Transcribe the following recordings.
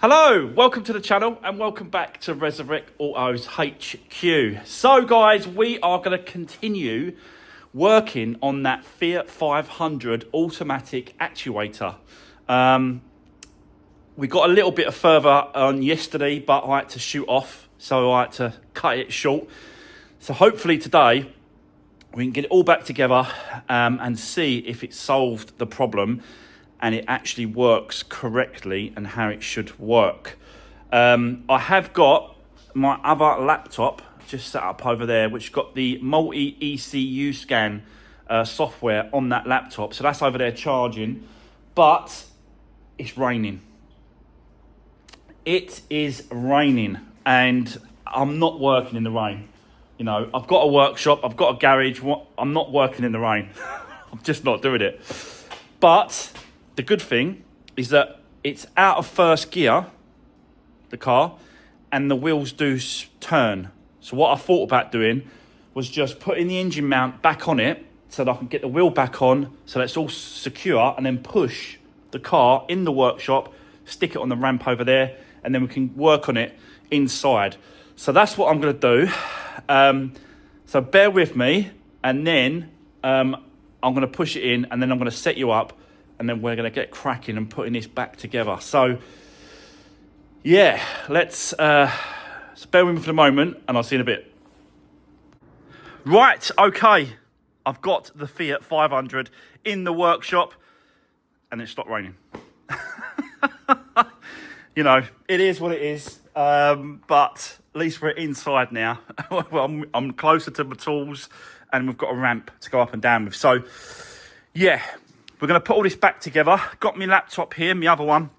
Hello, welcome to the channel and welcome back to Resurwreck Autos HQ. So guys, we are going to continue working on that Fiat 500 automatic actuator. We got a little bit further on yesterday, but I had to shoot off, so I had to cut it short. So hopefully today we can get it all back together and see if it solved the problem and it actually works correctly and how it should work. I have got my other laptop just set up over there, which got the multi-ECU scan software on that laptop. So that's over there charging, but it's raining. It is raining and I'm not working in the rain. You know, I've got a workshop, I've got a garage. I'm not working in the rain. I'm just not doing it. But the good thing is that it's out of first gear, the car, and the wheels do turn. So what I thought about doing was just putting the engine mount back on it so that I can get the wheel back on so that it's all secure, and then push the car in the workshop, stick it on the ramp over there, and then we can work on it inside. So that's what I'm going to do. So bear with me, and then I'm going to push it in, and then I'm going to set you up, and then we're going to get cracking and putting this back together. So yeah, so bear with me for the moment and I'll see you in a bit. Right, okay, I've got the Fiat 500 in the workshop and it stopped raining. You know, it is what it is, but at least we're inside now. Well, I'm closer to the tools and we've got a ramp to go up and down with. So yeah, we're going to put all this back together. Got my laptop here, my other one,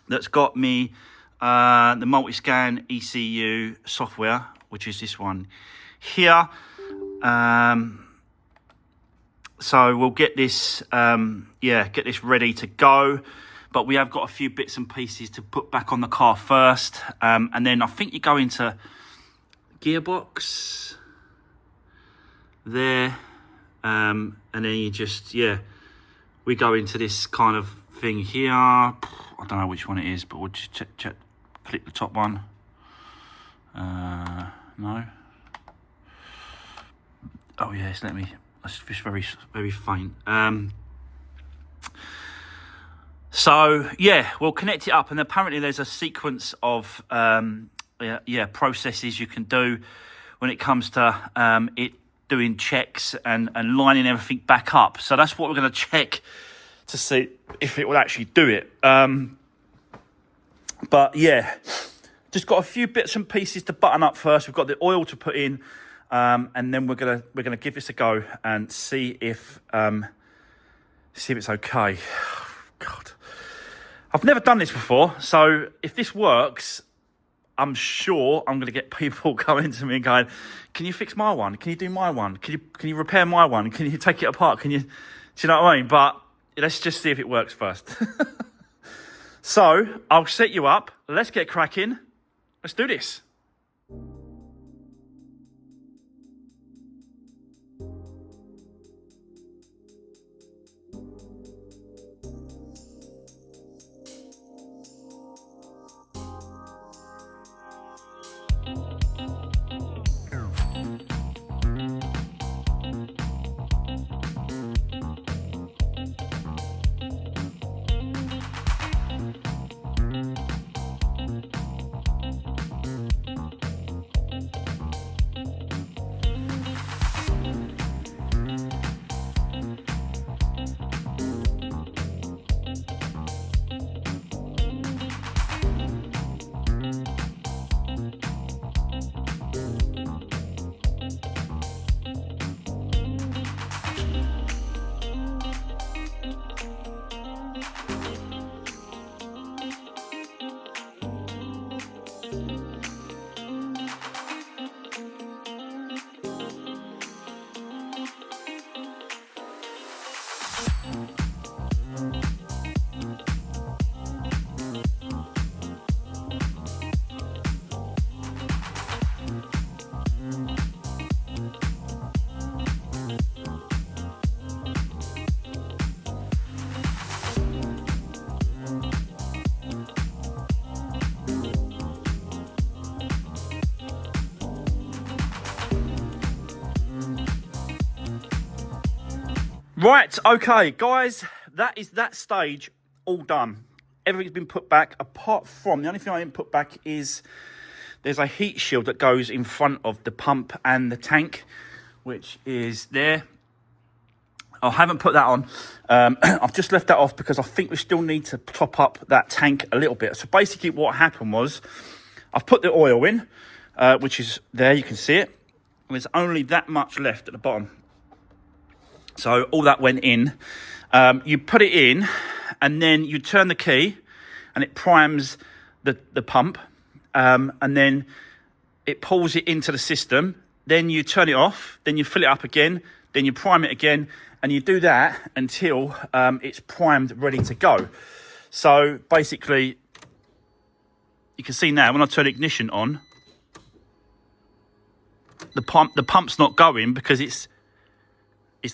that's got me the multi-scan ECU software, which is this one here. So we'll get this, get this ready to go. But we have got a few bits and pieces to put back on the car first. And then I think you go into gearbox there. And then you just, we go into this kind of thing here. I don't know which one it is, but we'll just check, click the top one. No. Oh yes, it's just very faint. So yeah, we'll connect it up, and apparently there's a sequence of processes you can do when it comes to it doing checks and lining everything back up. So that's what we're going to check to see if it will actually do it. But yeah, just got a few bits and pieces to button up first. We've got the oil to put in, and then we're gonna give this a go and see if it's okay. God, I've never done this before, so if this works, I'm sure I'm going to get people coming to me and going, can you fix my one? Can you do my one? Can you repair my one? Can you take it apart? Do you know what I mean? But let's just see if it works first. So I'll set you up. Let's get cracking. Let's do this. Right, okay, guys, that is that stage all done. Everything's been put back, apart from, the only thing I didn't put back is there's a heat shield that goes in front of the pump and the tank, which is there. I haven't put that on. I've just left that off because I think we still need to top up that tank a little bit. So basically what happened was, I've put the oil in, which is there, you can see it. There's only that much left at the bottom. So all that went in. You put it in, and then you turn the key, and it primes the pump, and then it pulls it into the system. Then you turn it off, then you fill it up again, then you prime it again, and you do that until it's primed, ready to go. So basically, you can see now when I turn ignition on, the pump's not going because it's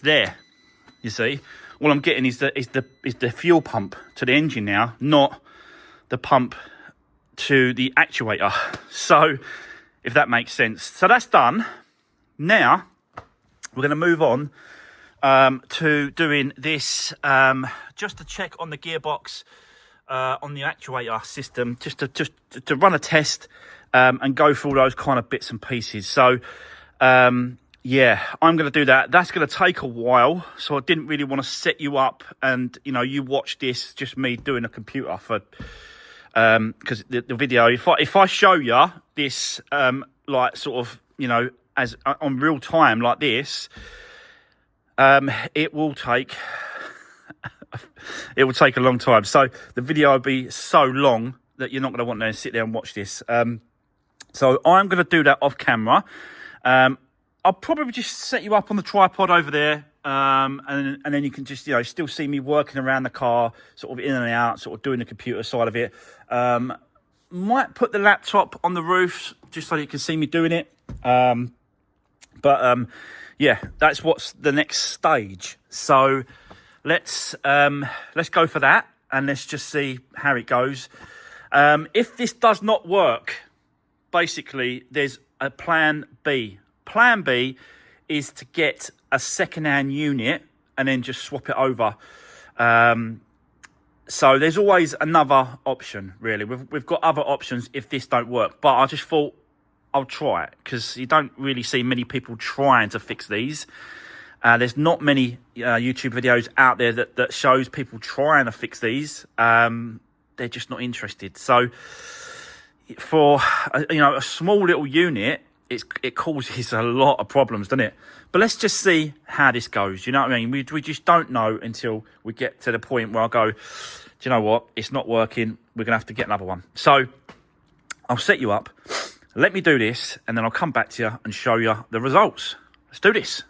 there. You see, all I'm getting is the fuel pump to the engine now, not the pump to the actuator. So if that makes sense. So that's done. Now we're going to move on to doing this, just to check on the gearbox, on the actuator system, just to run a test, and go through all those kind of bits and pieces. So yeah, I'm going to do that. That's going to take a while, so I didn't really want to set you up and, you know, you watch this, just me doing a computer for, because the video, if I show you this, like sort of, you know, as on real time like this, it will take a long time. So the video will be so long that you're not going to want to sit there and watch this. So I'm going to do that off camera. I'll probably just set you up on the tripod over there, and then you can just, you know, still see me working around the car, sort of in and out, sort of doing the computer side of it. Might put the laptop on the roof just so you can see me doing it. Yeah, that's what's the next stage. So let's go for that, and let's just see how it goes. If this does not work, basically there's a plan B. Plan B is to get a second-hand unit and then just swap it over. So there's always another option, really. We've got other options if this don't work. But I just thought I'll try it, because you don't really see many people trying to fix these. There's not many YouTube videos out there that shows people trying to fix these. They're just not interested. So for a small little unit, it causes a lot of problems, doesn't it? But let's just see how this goes. You know what I mean? We just don't know until we get to the point where I go, do you know what? It's not working. We're going to have to get another one. So I'll set you up. Let me do this, and then I'll come back to you and show you the results. Let's do this.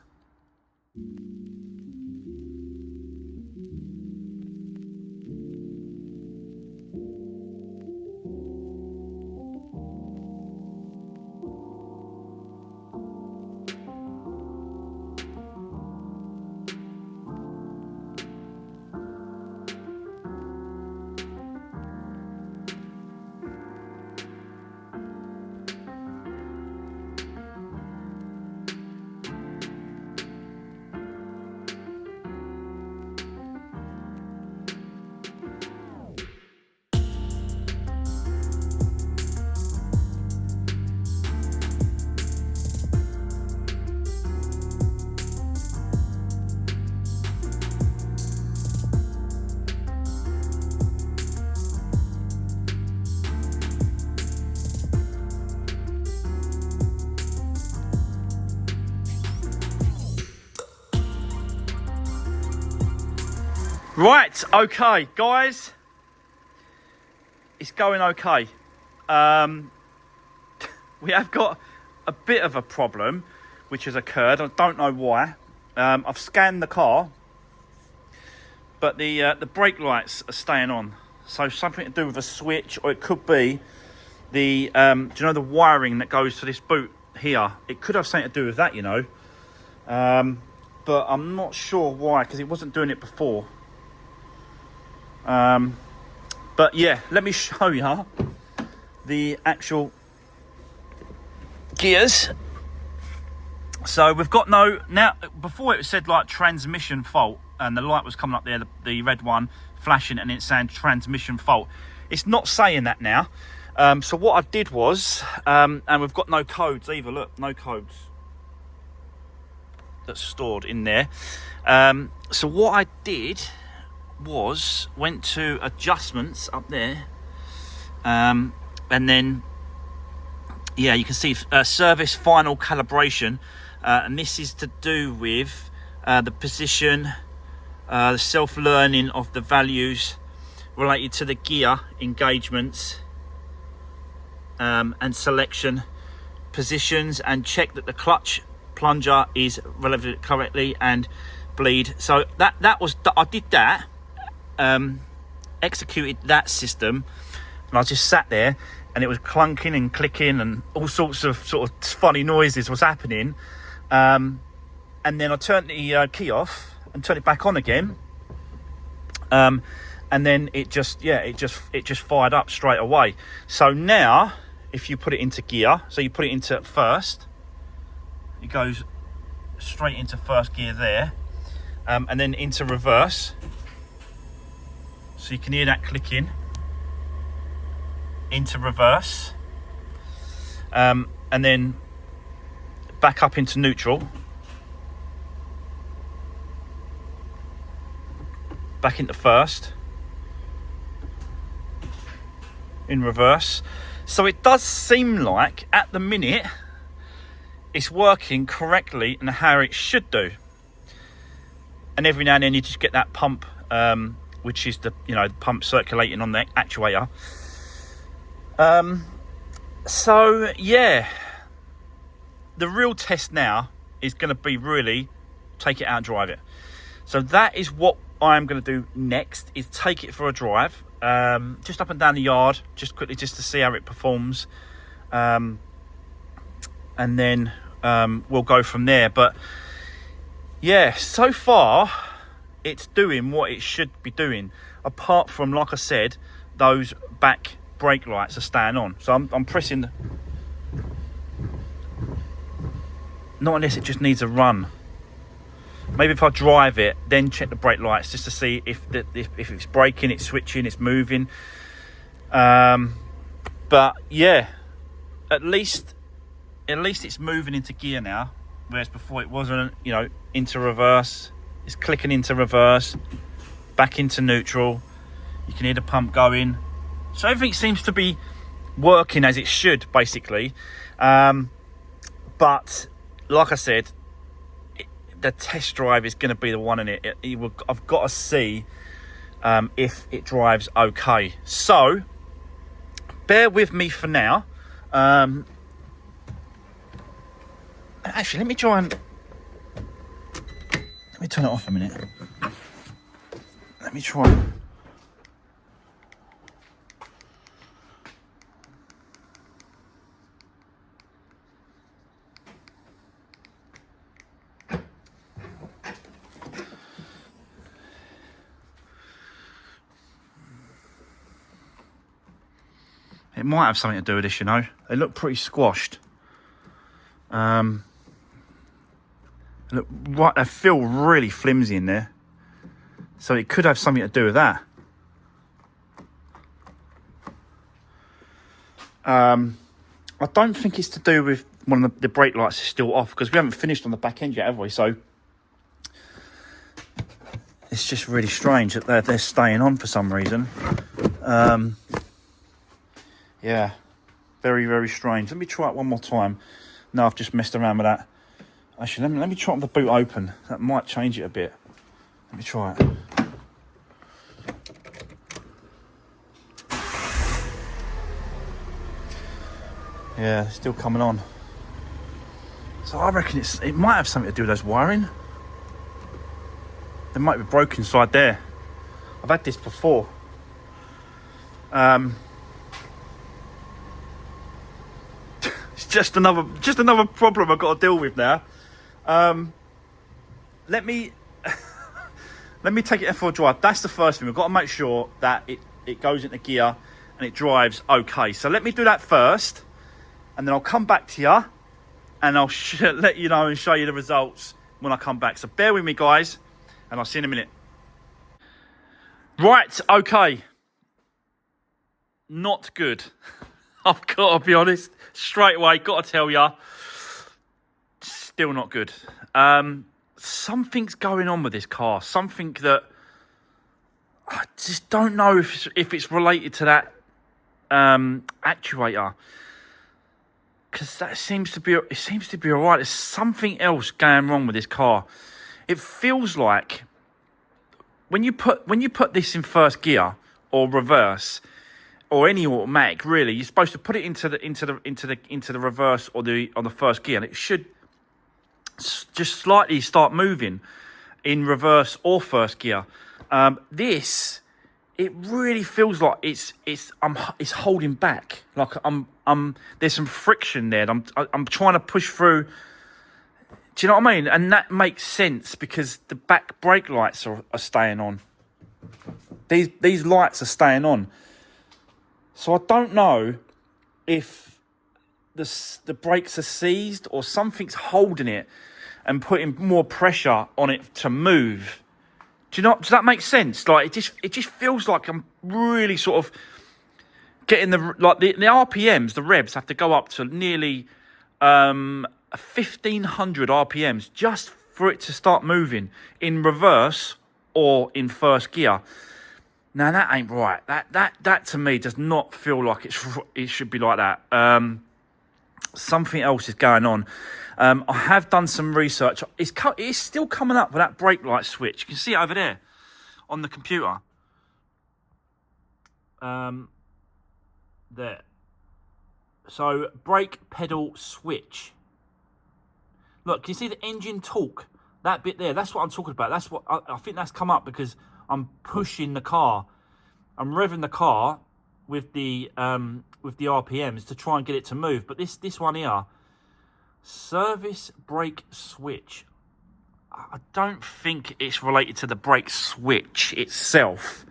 Right, okay, guys, it's going okay. We have got a bit of a problem which has occurred. I don't know why. I've scanned the car, but the brake lights are staying on. So something to do with a switch, or it could be the do you know the wiring that goes to this boot here? It could have something to do with that, you know. But I'm not sure why, because it wasn't doing it before. But yeah, let me show you the actual gears. So we've got now, before it said like transmission fault, and the light was coming up there, the red one flashing, and it's saying transmission fault. It's not saying that now. So what I did was, and we've got no codes either, look, no codes that's stored in there. So what I did was went to adjustments up there, and then yeah, you can see service final calibration, and this is to do with the position, the self-learning of the values related to the gear engagements, and selection positions, and check that the clutch plunger is relevant correctly and bleed. So that was, I did that, executed that system, and I just sat there, and it was clunking and clicking and all sorts of sort of funny noises was happening, and then I turned the key off and turned it back on again, and then it just fired up straight away. So now if you put it into gear, so you put it into first, it goes straight into first gear there, and then into reverse, so you can hear that clicking, into reverse, and then back up into neutral, back into first, in reverse. So it does seem like at the minute it's working correctly and how it should do. And every now and then you just get that pump, which is the pump circulating on the actuator. So yeah, the real test now is going to be really take it out and drive it. So that is what I'm going to do next, is take it for a drive, just up and down the yard, just quickly, just to see how it performs, and then we'll go from there. But yeah, so far it's doing what it should be doing, apart from, like I said, those back brake lights are staying on. So I'm pressing, not unless it just needs a run. Maybe if I drive it, then check the brake lights just to see if it's braking, it's switching, it's moving. But yeah, at least it's moving into gear now, whereas before it wasn't. Into reverse, it's clicking into reverse, back into neutral. You can hear the pump going. So everything seems to be working as it should, basically. But like I said, the test drive is going to be the one in it. I've got to see if it drives okay. So bear with me for now. Actually, let me turn it off a minute. Let me try. It might have something to do with this, They look pretty squashed. Look, right, they feel really flimsy in there. So it could have something to do with that. I don't think it's to do with one of the brake lights is still off, because we haven't finished on the back end yet, have we? So it's just really strange that they're staying on for some reason. Yeah, very, very strange. Let me try it one more time. No, I've just messed around with that. Actually, let me try the boot open. That might change it a bit. Let me try it. Yeah, it's still coming on. So I reckon it might have something to do with those wiring. They might be broken inside there. I've had this before. It's just another problem I've got to deal with now. Let me take it for a drive. That's the first thing. We've got to make sure that it goes into gear and it drives okay. So let me do that first, and then I'll come back to you and I'll let you know and show you the results when I come back. So bear with me, guys. and I'll see you in a minute. Right, okay. Not good. I've got to be honest. Straight away, got to tell you. Still not good. Something's going on with this car. Something that I just don't know if it's related to that actuator. Because it seems to be alright. There's something else going wrong with this car. It feels like when you put this in first gear or reverse or any automatic, really, you're supposed to put it into the reverse or on the first gear, and it should just slightly start moving in reverse or first gear. It really feels like it's holding back. Like there's some friction there. I'm trying to push through. Do you know what I mean? And that makes sense because the back brake lights are staying on. These lights are staying on. So I don't know if the brakes are seized or something's holding it and putting more pressure on it to move. Does that make sense? Like it just feels like I'm really sort of getting the RPMs, the revs have to go up to nearly 1,500 RPMs just for it to start moving in reverse or in first gear. Now that ain't right. That to me does not feel like it should be like that. Something else is going on. I have done some research. It's still coming up with that brake light switch. You can see it over there on the computer. There. So, brake pedal switch. Look, can you see the engine torque? That bit there, that's what I'm talking about. That's what I think that's come up because I'm pushing the car. I'm revving the car with the RPMs to try and get it to move. But this one here, service brake switch. I don't think it's related to the brake switch itself.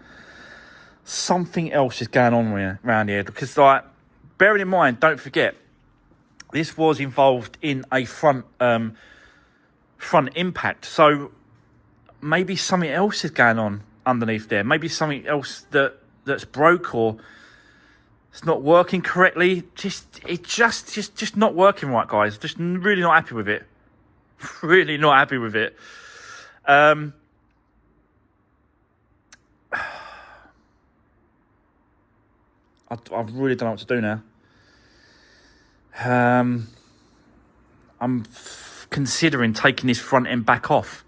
Something else is going on around here because, like, bearing in mind, don't forget, this was involved in a front impact. So maybe something else is going on underneath there. Maybe something else that's broke or it's not working correctly. Just not working right, guys. Just really not happy with it. Really not happy with it. I really don't know what to do now. I'm considering taking this front end back off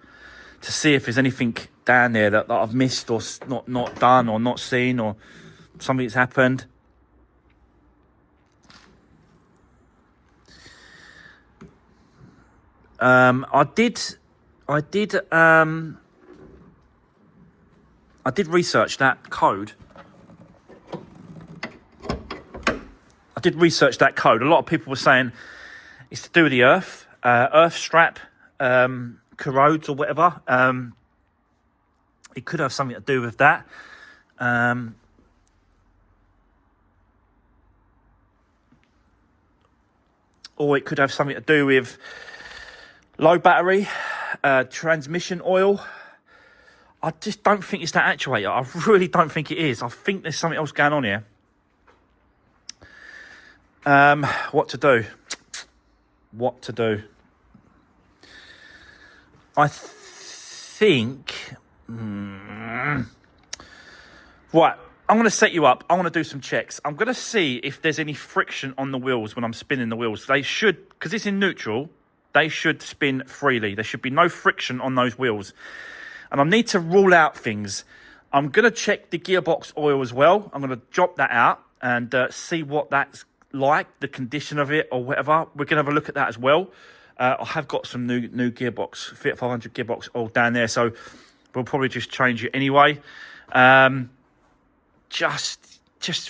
to see if there's anything down there that I've missed or not done or not seen or something's happened. I did research that code. A lot of people were saying it's to do with the earth strap corrodes or whatever. It could have something to do with that. Or it could have something to do with low battery, transmission oil. I just don't think it's that actuator. I really don't think it is. I think there's something else going on here. What to do? I think... Right, I'm going to set you up. I want to do some checks. I'm going to see if there's any friction on the wheels when I'm spinning the wheels. They should, because it's in neutral, they should spin freely. There should be no friction on those wheels. And I need to rule out things. I'm going to check the gearbox oil as well. I'm going to drop that out and see what that's like, the condition of it or whatever. We're going to have a look at that as well. I have got some new gearbox, Fiat 500 gearbox oil down there, so we'll probably just change it anyway. Just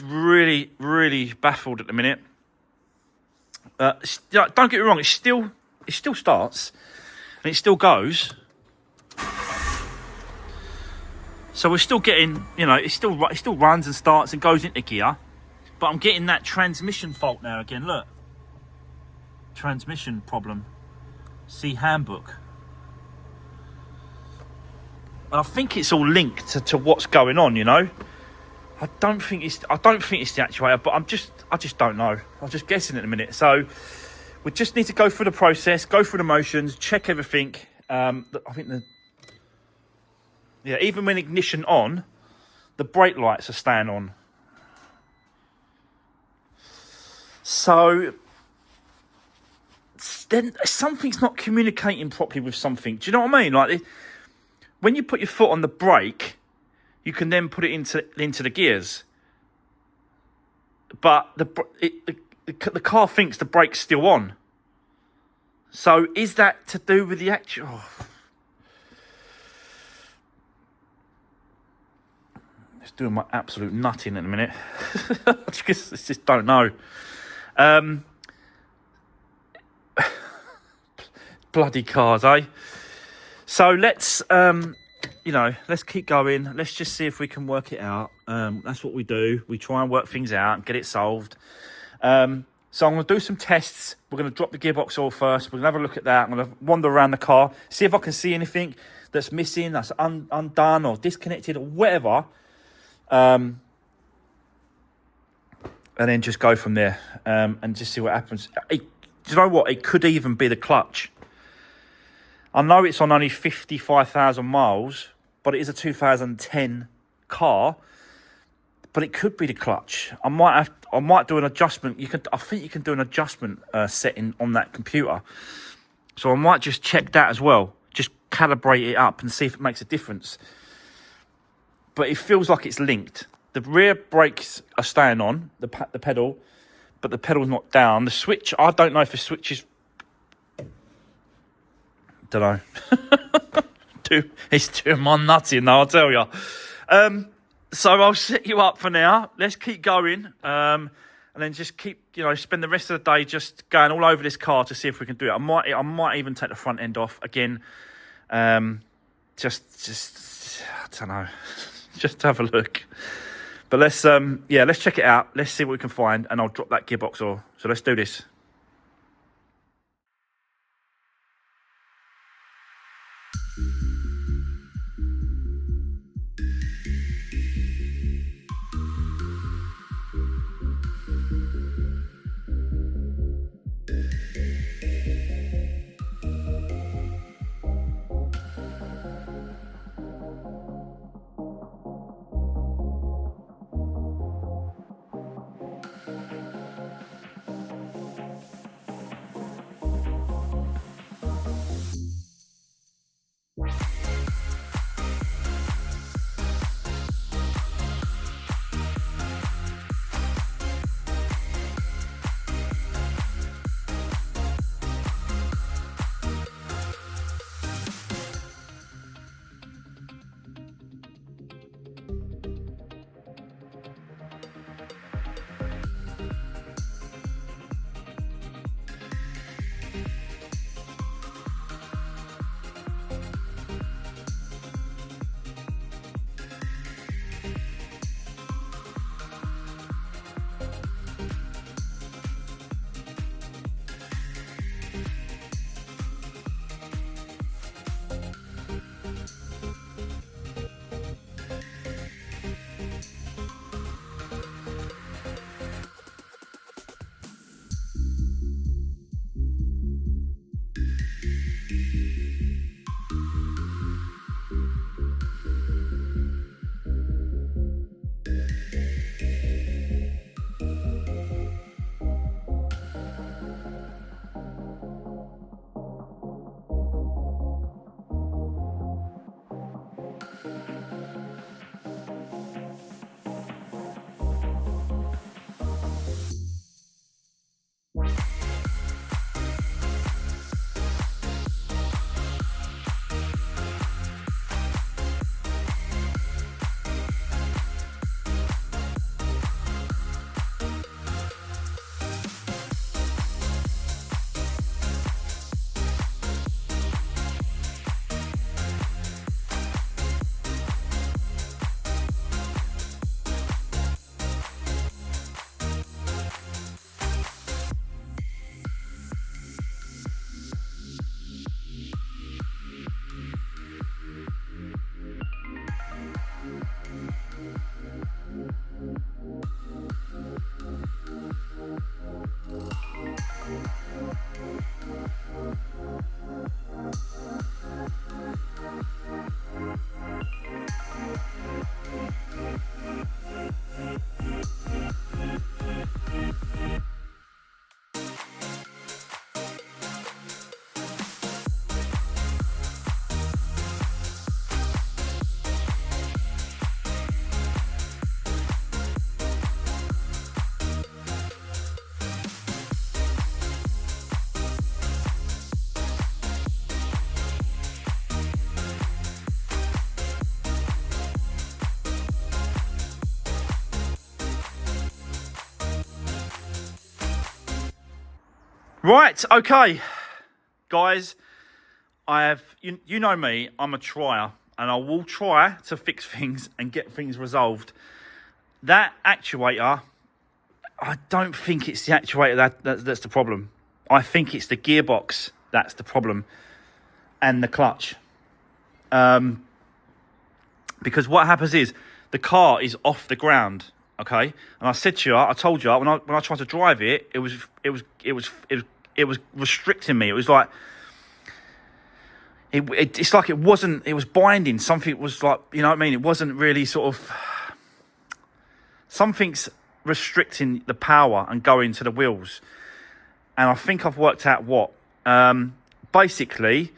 really, really baffled at the minute. Don't get me wrong, it still starts and it still goes. So we're still getting, it still runs and starts and goes into gear. But I'm getting that transmission fault now again. Look, transmission problem. See handbook. And I think it's all linked to what's going on, you know. I don't think it's the actuator, but I just don't know. I'm just guessing at the minute. So we just need to go through the process, go through the motions, check everything. I think even when ignition on, the brake lights are staying on. So then something's not communicating properly with something. Do you know what I mean? Like when you put your foot on the brake, you can then put it into the gears. But the car thinks the brake's still on. So is that to do with the actual? Oh. It's doing my absolute nutting in a minute. I just don't know. Bloody cars, eh? So let's let's keep going. Let's just see if we can work it out. That's what we do. We try and work things out and get it solved. So I'm going to do some tests. We're going to drop the gearbox oil first. We're going to have a look at that. I'm going to wander around the car, see if I can see anything that's missing, that's undone or disconnected or whatever. And then just go from there and just see what happens. Do you know what? It could even be the clutch. I know it's on only 55,000 miles, but it is a 2010 car. But it could be the clutch. I might do an adjustment. I think you can do an adjustment setting on that computer. So I might just check that as well. Just calibrate it up and see if it makes a difference. But it feels like it's linked. The rear brakes are staying on, the pedal, but the pedal's not down. The switch, I don't know if the switch is... Don't know. It's doing my nutting now, I'll tell you. So I'll set you up for now. Let's keep going. And then just keep, spend the rest of the day just going all over this car to see if we can do it. I might even take the front end off again. Just I don't know. Just have a look. But let's check it out. Let's see what we can find, and I'll drop that gearbox oil. So let's do this. Right, okay, guys, I have, you know me, I'm a trier, and I will try to fix things and get things resolved. That actuator, I don't think it's the actuator that's the problem. I think it's the gearbox that's the problem, and the clutch. Because what happens is the car is off the ground, okay? And I said to you, I told you when I tried to drive it, it was restricting me. It was like it's like it was binding. Something was like, you know what I mean? It wasn't really sort of, something's restricting the power and going to the wheels. And I think I've worked out what. Basically,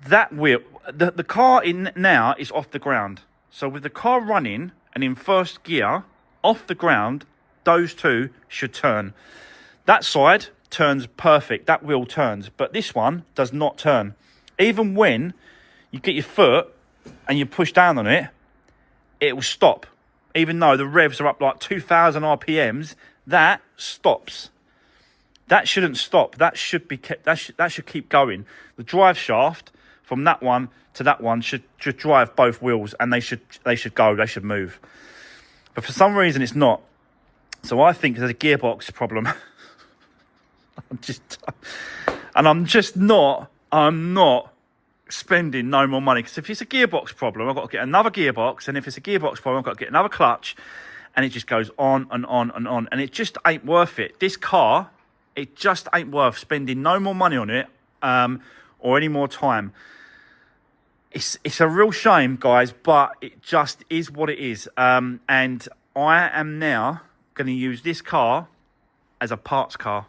that wheel, the car in now is off the ground. So with the car running and in first gear, off the ground, those two should turn. That side turns perfect. That wheel turns. But this one does not turn. Even when you get your foot and you push down on it, it will stop. Even though the revs are up like 2,000 RPMs, that stops. That shouldn't stop. That should be kept. That should keep going. The drive shaft from that one to that one should drive both wheels, and they should go. They should move. But for some reason, it's not. So I think there's a gearbox problem. I'm not spending no more money, because if it's a gearbox problem, I've got to get another gearbox, and if it's a gearbox problem, I've got to get another clutch, and it just goes on and on and on, and it just ain't worth it. This car, it just ain't worth spending no more money on it, or any more time. It's a real shame, guys, but it just is what it is. And I am now going to use this car as a parts car.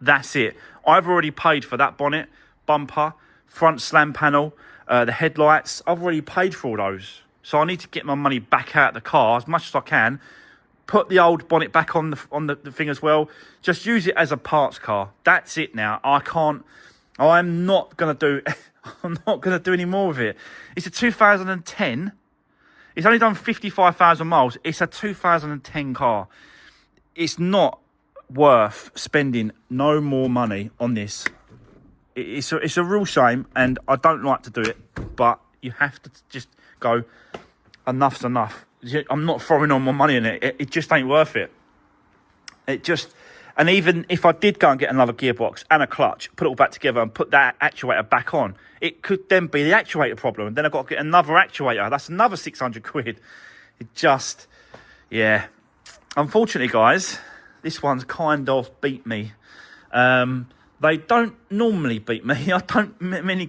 That's it. I've already paid for that bonnet, bumper, front slam panel, the headlights. I've already paid for all those. So I need to get my money back out of the car as much as I can. Put the old bonnet back on the thing as well. Just use it as a parts car. That's it now. I'm not going to do any more with it. It's a 2010. It's only done 55,000 miles. It's a 2010 car. It's not worth spending no more money on this. It's a real shame, and I don't like to do it, but you have to just go, enough's enough. I'm not throwing on more money in it. It just ain't worth it. And even if I did go and get another gearbox and a clutch, put it all back together and put that actuator back on, it could then be the actuator problem. And then I've got to get another actuator. That's another 600 quid. Yeah. Unfortunately, guys, this one's kind of beat me. They don't normally beat me. I don't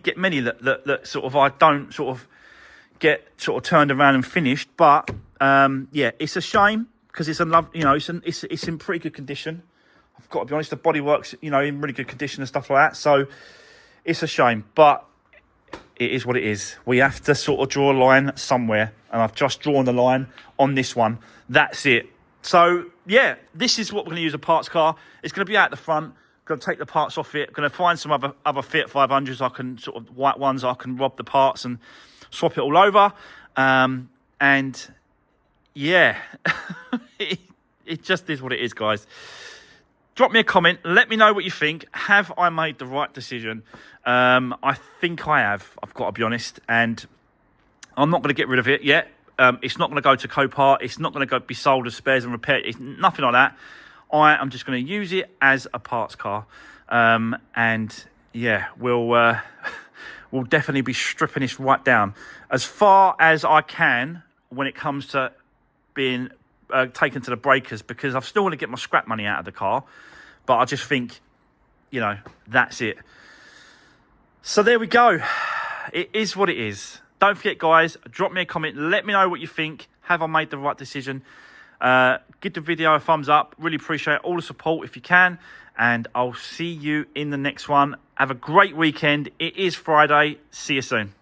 get many that sort of, I don't sort of get sort of turned around and finished. But yeah, it's a shame, because it's it's in pretty good condition. I've got to be honest, the bodywork's in really good condition and stuff like that. So it's a shame, but it is what it is. We have to sort of draw a line somewhere, and I've just drawn the line on this one. That's it. So yeah, this is what we're going to use a parts car. It's going to be out the front. Going to take the parts off it. Going to find some other Fiat 500s. I can sort of white ones. I can rob the parts and swap it all over. And yeah, it just is what it is, guys. Drop me a comment. Let me know what you think. Have I made the right decision? I think I have. I've got to be honest. And I'm not going to get rid of it yet. It's not going to go to Copart. It's not going to be sold as spares and repair. It's nothing like that. I am just going to use it as a parts car. And yeah, we'll definitely be stripping this right down as far as I can when it comes to being taken to the breakers, because I've still want to get my scrap money out of the car. But I just think, that's it. So there we go. It is what it is. Don't forget, guys, drop me a comment. Let me know what you think. Have I made the right decision? Give the video a thumbs up. Really appreciate all the support if you can. And I'll see you in the next one. Have a great weekend. It is Friday. See you soon.